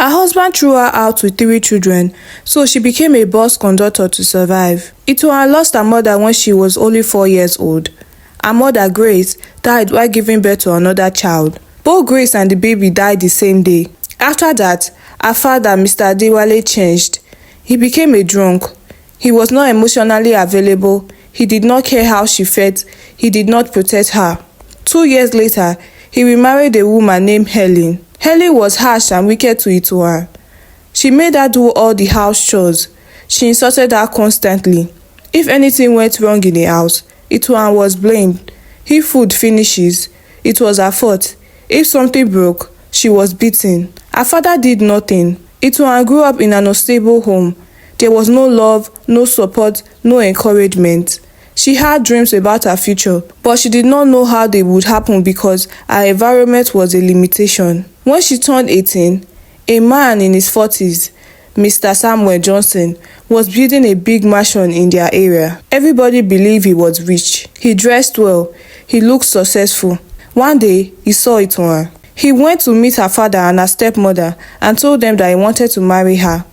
Her husband threw her out with 3 children, so she became a bus conductor to survive. Itohan lost her mother when she was only 4 years old. Her mother, Grace, died while giving birth to another child. Both Grace and the baby died the same day. After that, her father, Mr. Adewale, changed. He became a drunk. He was not emotionally available. He did not care how she felt. He did not protect her. 2 years later, he remarried a woman named Helen. Helen was harsh and wicked to Itohan. She made her do all the house chores. She insulted her constantly. If anything went wrong in the house, Itohan was blamed. If food finishes, it was her fault. If something broke, she was beaten. Her father did nothing. Itohan grew up in an unstable home. There was no love, no support, no encouragement. She had dreams about her future, but she did not know how they would happen because her environment was a limitation. When she turned 18, a man in his 40s, Mr. Samuel Johnson, was building a big mansion in their area. Everybody believed he was rich. He dressed well. He looked successful. One day, he saw Itohan. He went to meet her father and her stepmother and told them that he wanted to marry her.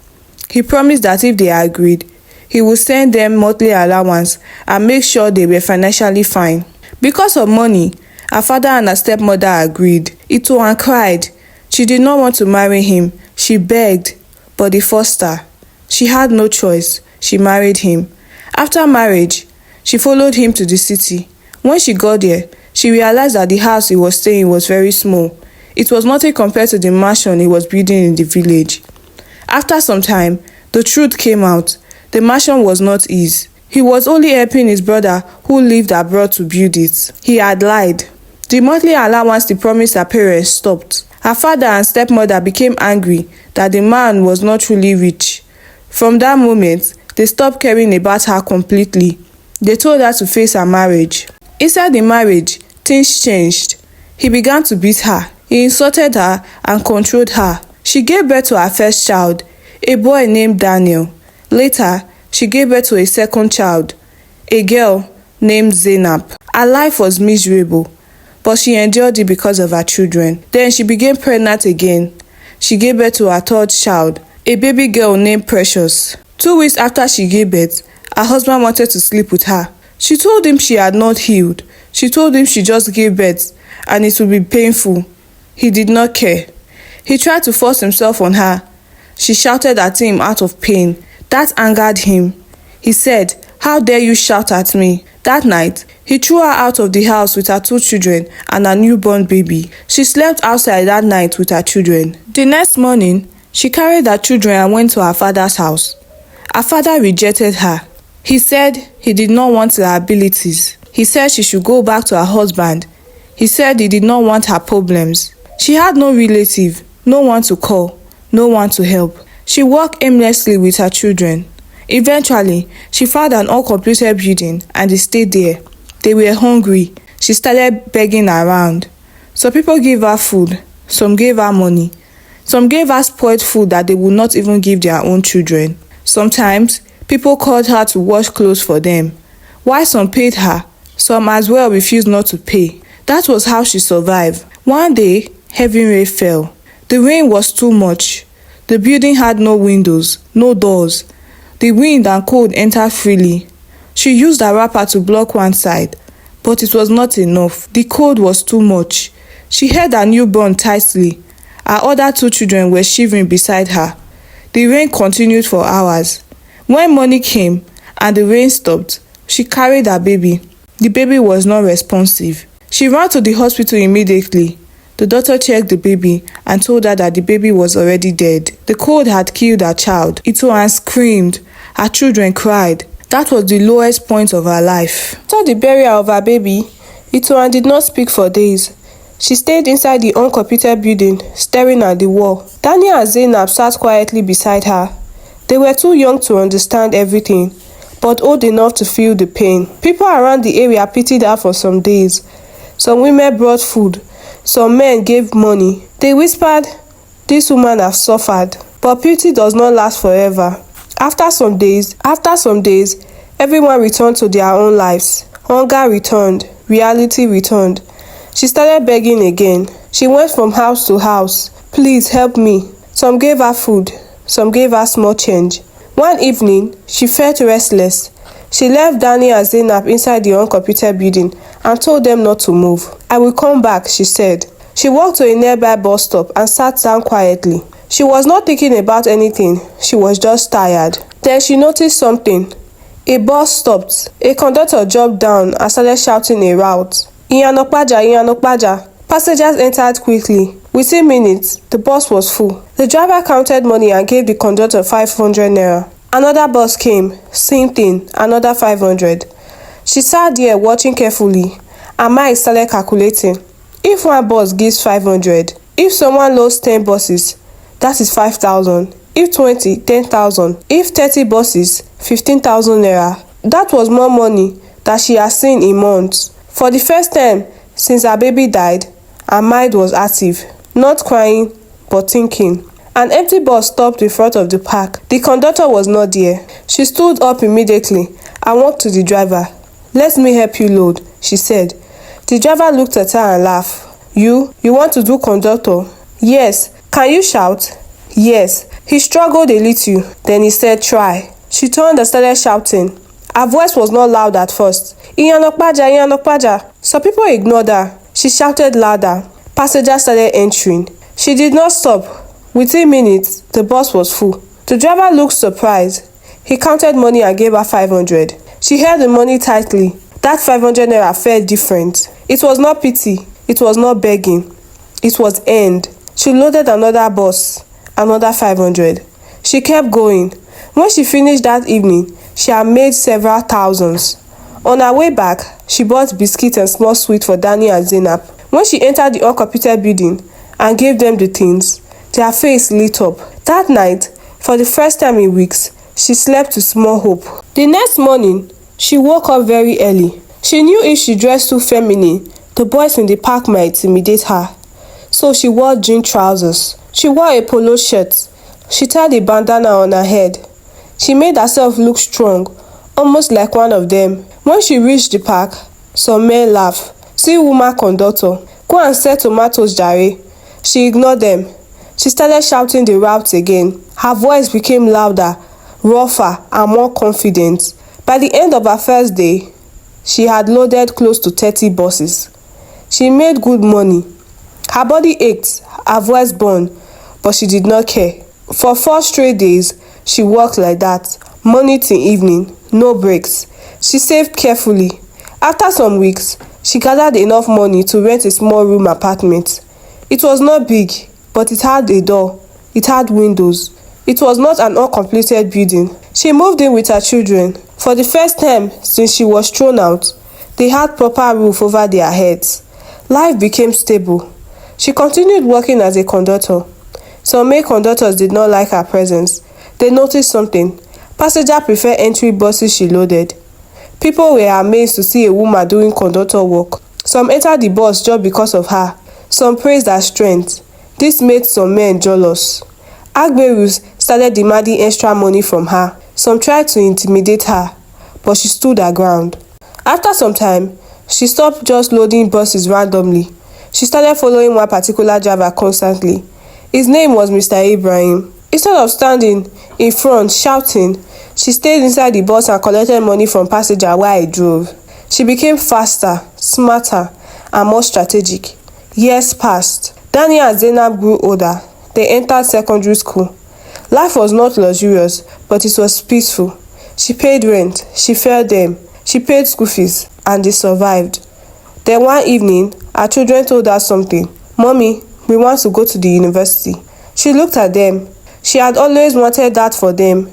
He promised that if they agreed, he would send them monthly allowance and make sure they were financially fine. Because of money, her father and her stepmother agreed. Itohan cried. She did not want to marry him. She begged, but they forced her. She had no choice. She married him. After marriage, she followed him to the city. When she got there, she realized that the house he was staying was very small. It was nothing compared to the mansion he was building in the village. After some time, the truth came out. The mansion was not his. He was only helping his brother who lived abroad to build it. He had lied. The monthly allowance he promised her parents stopped. Her father and stepmother became angry that the man was not truly rich. From that moment, they stopped caring about her completely. They told her to face her marriage. Inside the marriage, things changed. He began to beat her. He insulted her and controlled her. She gave birth to her first child, a boy named Daniel. Later, she gave birth to a second child, a girl named Zainab. Her life was miserable, but she endured it because of her children. Then she became pregnant again. She gave birth to her third child, a baby girl named Precious. 2 weeks after she gave birth, her husband wanted to sleep with her. She told him she had not healed. She told him she just gave birth and it would be painful. He did not care. He tried to force himself on her. She shouted at him out of pain. That angered him. He said, "How dare you shout at me?" That night, he threw her out of the house with her 2 children and her newborn baby. She slept outside that night with her children. The next morning, she carried her children and went to her father's house. Her father rejected her. He said he did not want her abilities. He said she should go back to her husband. He said he did not want her problems. She had no relative, no one to call, no one to help. She walked aimlessly with her children. Eventually, she found an uncompleted building and they stayed there. They were hungry. She started begging around. Some people gave her food. Some gave her money. Some gave her spoiled food that they would not even give their own children. Sometimes, people called her to wash clothes for them. While some paid her, some as well refused not to pay. That was how she survived. One day, heavy rain fell. The rain was too much. The building had no windows, no doors. The wind and cold entered freely. She used her wrapper to block one side, but it was not enough. The cold was too much. She held her newborn tightly. Her other 2 children were shivering beside her. The rain continued for hours. When morning came and the rain stopped, she carried her baby. The baby was not responsive. She ran to the hospital immediately. The doctor checked the baby and told her that the baby was already dead. The cold had killed her child. Itohan screamed. Her children cried. That was the lowest point of her life. After the burial of her baby, Itohan did not speak for days. She stayed inside the uncompleted building, staring at the wall. Daniel and Zainab sat quietly beside her. They were too young to understand everything, but old enough to feel the pain. People around the area pitied her for some days. Some women brought food. Some men gave money. They whispered, "This woman has suffered." But pity does not last forever. After some days, everyone returned to their own lives. Hunger returned. Reality returned. She started begging again. She went from house to house. "Please help me. Some gave her food, some gave her small change. One evening, she felt restless. She left Danny and Zainab inside the uncompleted building and told them not to move. "I will come back," she said. She walked to a nearby bus stop and sat down quietly. She was not thinking about anything, she was just tired. Then she noticed something. A bus stopped. A conductor jumped down and started shouting a route. "Iyanokpaja, Iyanokpaja." Passengers entered quickly. Within minutes, the bus was full. The driver counted money and gave the conductor 500 naira. Another bus came, same thing, another 500. She sat there watching carefully. Her mind started calculating. If one bus gives 500, if someone loads 10 buses, that is 5,000. If 20, 10,000. If 30 buses, 15,000 naira. That was more money that she had seen in months. For the first time since her baby died, her mind was active, not crying, but thinking. An empty bus stopped in front of the park. The conductor was not there. She stood up immediately and walked to the driver. "Let me help you load," she said. The driver looked at her and laughed. You want to do conductor?" "Yes." "Can you shout?" "Yes." He struggled a little, then he said, "Try." She turned and started shouting. Her voice was not loud at first. "Iyanokpaja, Iyanokpaja." Some people ignored her. She shouted louder. Passengers started entering. She did not stop. Within minutes, the bus was full. The driver looked surprised. He counted money and gave her 500. She held the money tightly. That 500 naira felt different. It was not pity. It was not begging. It was earned. She loaded another bus. Another 500. She kept going. When she finished that evening, she had made several thousands. On her way back, she bought biscuits and small sweets for Danny and Zainab. When she entered the uncompleted building and gave them the things, their face lit up. That night, for the first time in weeks, she slept with small hope. The next morning, she woke up very early. She knew if she dressed too feminine, the boys in the park might intimidate her. So she wore jean trousers. She wore a polo shirt. She tied a bandana on her head. She made herself look strong, almost like one of them. When she reached the park, some men laughed. "See woman conductor, go and sell tomatoes, jare." She ignored them. She started shouting the route again. Her voice became louder, rougher, and more confident. By the end of her first day, she had loaded close to 30 buses. She made good money. Her body ached, her voice burned, but she did not care. For 4 straight days, she worked like that, morning till evening, no breaks. She saved carefully. After some weeks, she gathered enough money to rent a small room apartment. It was not big, but it had a door. It had windows. It was not an uncompleted building. She moved in with her children. For the first time since she was thrown out, they had proper roof over their heads. Life became stable. She continued working as a conductor. Some male conductors did not like her presence. They noticed something. Passengers preferred entry buses she loaded. People were amazed to see a woman doing conductor work. Some entered the bus just because of her. Some praised her strength. This made some men jealous. Agberus started demanding extra money from her. Some tried to intimidate her, but she stood her ground. After some time, she stopped just loading buses randomly. She started following one particular driver constantly. His name was Mr. Ibrahim. Instead of standing in front shouting, she stayed inside the bus and collected money from passengers while I drove. She became faster, smarter, and more strategic. Years passed. Danny and Zainab grew older. They entered secondary school. Life was not luxurious, but it was peaceful. She paid rent, she fed them, she paid school fees, and they survived. Then one evening, her children told her something. "Mommy, we want to go to the university." She looked at them. She had always wanted that for them.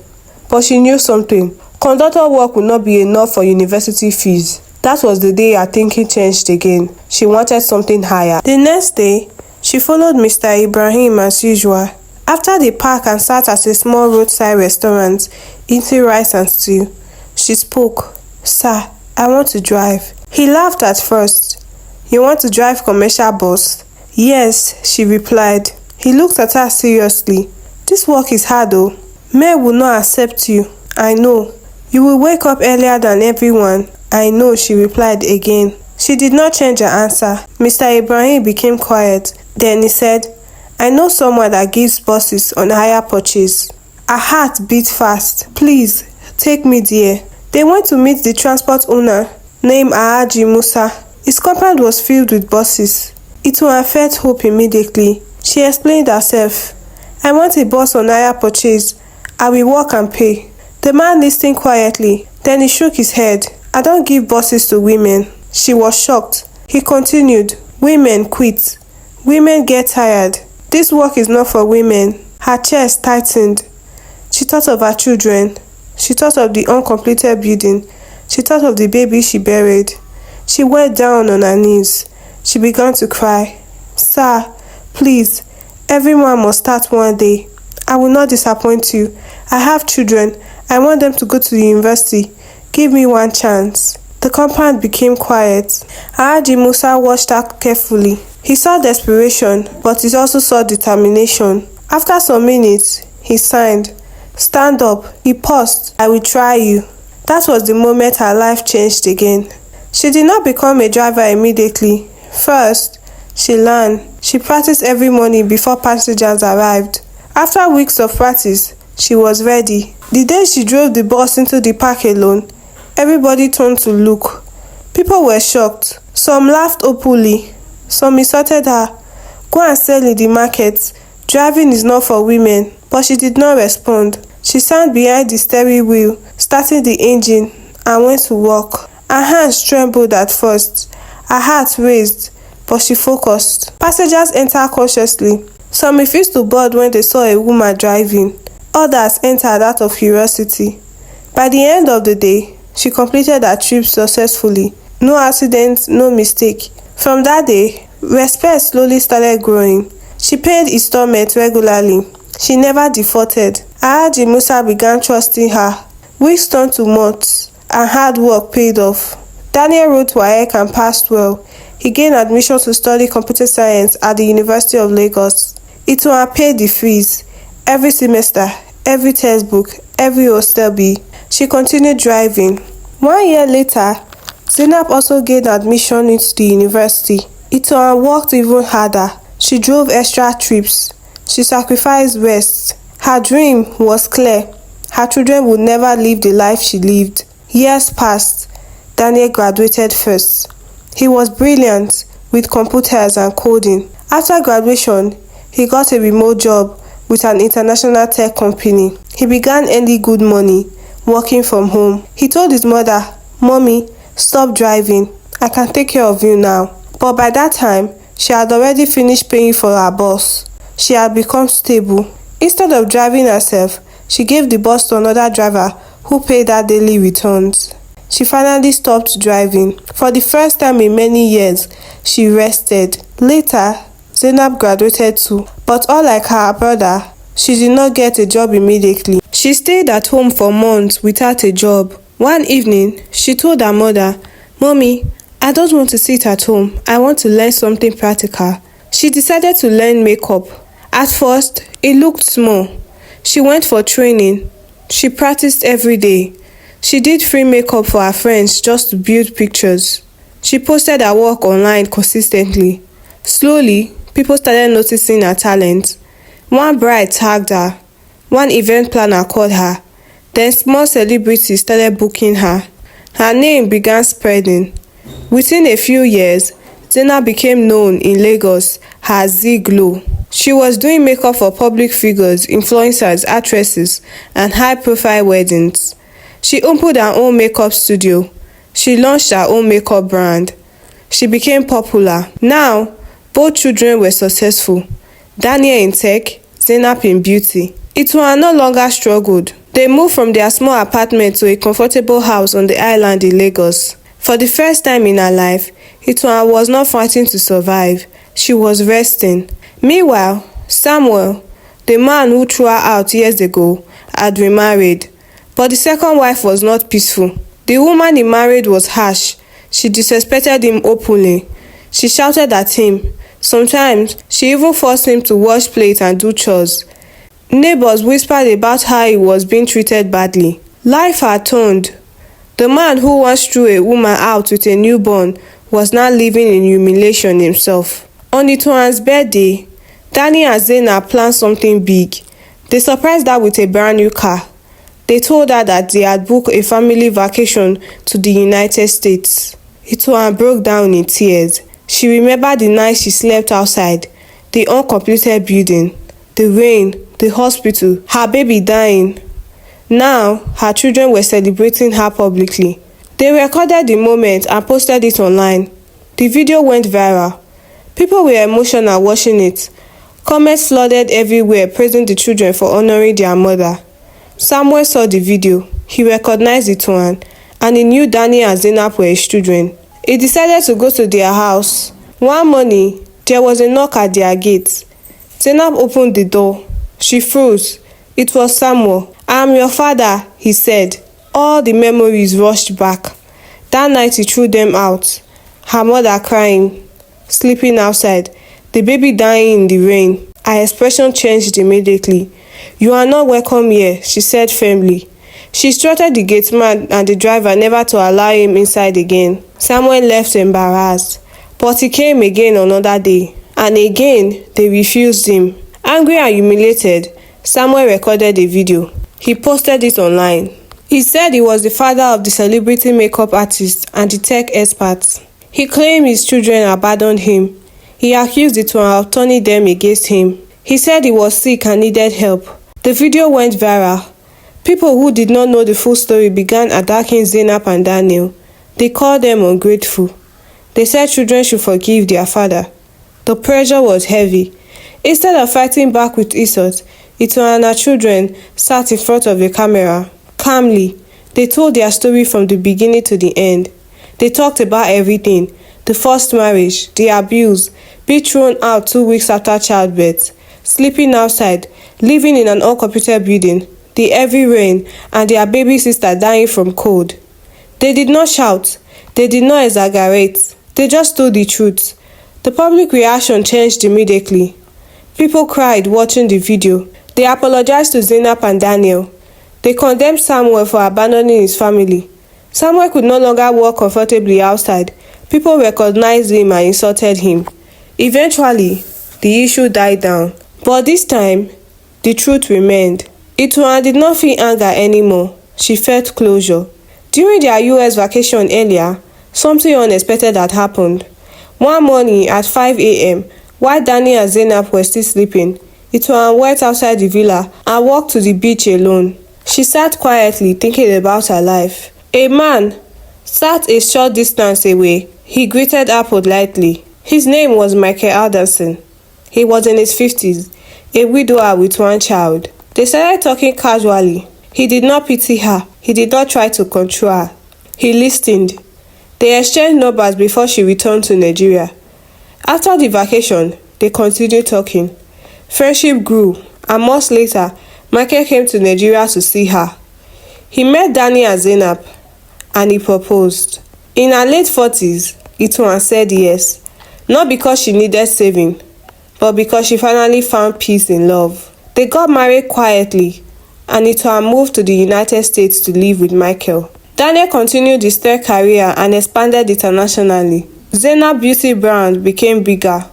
But she knew something. Conductor work would not be enough for university fees. That was the day her thinking changed again. She wanted something higher. The next day, she followed Mr. Ibrahim as usual. After the park and sat at a small roadside restaurant, eating rice and stew, she spoke. "Sir, I want to drive." He laughed at first. "You want to drive commercial bus?" "Yes," she replied. He looked at her seriously. "This work is hard though. Men will not accept you. I know. You will wake up earlier than everyone." "I know," she replied again. She did not change her answer. Mr. Ibrahim became quiet. Then he said, I know someone that gives buses on hire purchase. Her heart beat fast. Please, take me there. They went to meet the transport owner named Alhaji Musa. His compound was filled with buses. Itohan felt hope immediately. She explained herself. I want a bus on hire purchase. I will work and pay. The man listened quietly. Then he shook his head. I don't give buses to women. She was shocked. He continued. Women quit. Women get tired. This work is not for women. Her chest tightened. She thought of her children. She thought of the uncompleted building. She thought of the baby she buried. She went down on her knees. She began to cry. Sir, please, everyone must start one day. I will not disappoint you. I have children. I want them to go to the university. Give me one chance. The compound became quiet. Alhaji Musa watched her carefully. He saw desperation, but he also saw determination. After some minutes, he signed. Stand up. He paused. I will try you. That was the moment her life changed again. She did not become a driver immediately. First, she learned. She practiced every morning before passengers arrived. After weeks of practice, she was ready. The day she drove the bus into the park alone, everybody turned to look. People were shocked. Some laughed openly. Some insulted her. Go and sell in the market. Driving is not for women. But she did not respond. She sat behind the steering wheel, starting the engine, and went to work. Her hands trembled at first. Her heart raced, but she focused. Passengers entered cautiously. Some refused to board when they saw a woman driving. Others entered out of curiosity. By the end of the day, she completed her trip successfully. No accident, no mistake. From that day, respect slowly started growing. She paid installments regularly. She never defaulted. Alhaji Musa began trusting her. Weeks turned to months, and hard work paid off. Daniel wrote WAEC and passed well. He gained admission to study computer science at the University of Lagos. Itohan paid the fees, every semester, every textbook, every hostel bill. She continued driving. 1 year later, Zainab also gained admission into the university. Itohan worked even harder. She drove extra trips. She sacrificed rest. Her dream was clear. Her children would never live the life she lived. Years passed. Daniel graduated first. He was brilliant with computers and coding. After graduation, he got a remote job with an international tech company. He began earning good money, working from home. He told his mother, Mommy, stop driving. I can take care of you now. But by that time, she had already finished paying for her bus. She had become stable. Instead of driving herself, she gave the bus to another driver who paid her daily returns. She finally stopped driving. For the first time in many years, she rested. Later, Zainab graduated too. But unlike her brother, she did not get a job immediately. She stayed at home for months without a job. One evening, she told her mother, Mommy, I don't want to sit at home. I want to learn something practical. She decided to learn makeup. At first, it looked small. She went for training. She practiced every day. She did free makeup for her friends just to build pictures. She posted her work online consistently. Slowly, people started noticing her talent. One bride tagged her. One event planner called her. Then small celebrities started booking her. Her name began spreading. Within a few years, Zainab became known in Lagos as Z Glow. She was doing makeup for public figures, influencers, actresses, and high-profile weddings. She opened her own makeup studio. She launched her own makeup brand. She became popular. Now, both children were successful. Daniel in tech, Zainab in beauty. Itohan no longer struggled. They moved from their small apartment to a comfortable house on the island in Lagos. For the first time in her life, Itohan was not fighting to survive. She was resting. Meanwhile, Samuel, the man who threw her out years ago, had remarried. But the second wife was not peaceful. The woman he married was harsh. She disrespected him openly. She shouted at him. Sometimes, she even forced him to wash plates and do chores. Neighbors whispered about how he was being treated badly. Life had turned. The man who once threw a woman out with a newborn was now living in humiliation himself. On Itohan's birthday, Danny and Zainab planned something big. They surprised her with a brand new car. They told her that they had booked a family vacation to the United States. Itohan broke down in tears. She remembered the night she slept outside, the uncompleted building, the rain, the hospital, her baby dying. Now, her children were celebrating her publicly. They recorded the moment and posted it online. The video went viral. People were emotional watching it. Comments flooded everywhere praising the children for honoring their mother. Samuel saw the video. He recognized Itohan, and he knew Danny and Zainab were his children. He decided to go to their house. One morning, there was a knock at their gate. Zainab opened the door. She froze. It was Samuel. "I am your father," he said. All the memories rushed back. That night he threw them out. Her mother crying, sleeping outside, the baby dying in the rain. Her expression changed immediately. "You are not welcome here," she said firmly. She instructed the gateman and the driver never to allow him inside again. Samuel left embarrassed, but he came again another day, and again they refused him. Angry and humiliated, Samuel recorded a video. He posted it online. He said he was the father of the celebrity makeup artist and the tech expert. He claimed his children abandoned him. He accused Itohan of turning them against him. He said he was sick and needed help. The video went viral. People who did not know the full story began attacking Zainab and Daniel. They called them ungrateful. They said children should forgive their father. The pressure was heavy. Instead of fighting back with insult, Itohan and her children sat in front of the camera. Calmly, they told their story from the beginning to the end. They talked about everything: the forced marriage, the abuse, being thrown out 2 weeks after childbirth, sleeping outside, living in an uncompleted building, the heavy rain, and their baby sister dying from cold. They did not shout. They did not exaggerate. They just told the truth. The public reaction changed immediately. People cried watching the video. They apologized to Zainab and Daniel. They condemned Samuel for abandoning his family. Samuel could no longer walk comfortably outside. People recognized him and insulted him. Eventually, the issue died down. But this time, the truth remained. Itohan did not feel anger anymore. She felt closure. During their US vacation earlier, something unexpected had happened. One morning at 5 a.m., while Danny and Zainab were still sleeping, Itohan went outside the villa and walked to the beach alone. She sat quietly thinking about her life. A man sat a short distance away. He greeted her politely. His name was Michael Alderson. He was in his 50s, a widower with one child. They started talking casually. He did not pity her. He did not try to control her. He listened. They exchanged numbers before she returned to Nigeria. After the vacation, they continued talking. Friendship grew, and months later, Michael came to Nigeria to see her. He met Danny and Zainab, and he proposed. In her late 40s, Itohan said yes, not because she needed saving, but because she finally found peace in love. They got married quietly, and Itohan moved to the United States to live with Michael. Daniel continued his tech career and expanded internationally. Zainab's beauty brand became bigger.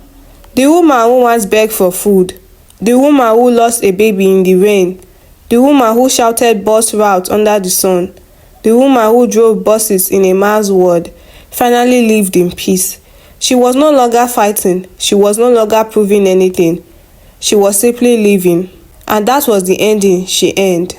The woman who once begged for food, the woman who lost a baby in the rain, the woman who shouted bus routes under the sun, the woman who drove buses in a man's world, finally lived in peace. She was no longer fighting. She was no longer proving anything. She was simply living. And that was the ending she earned.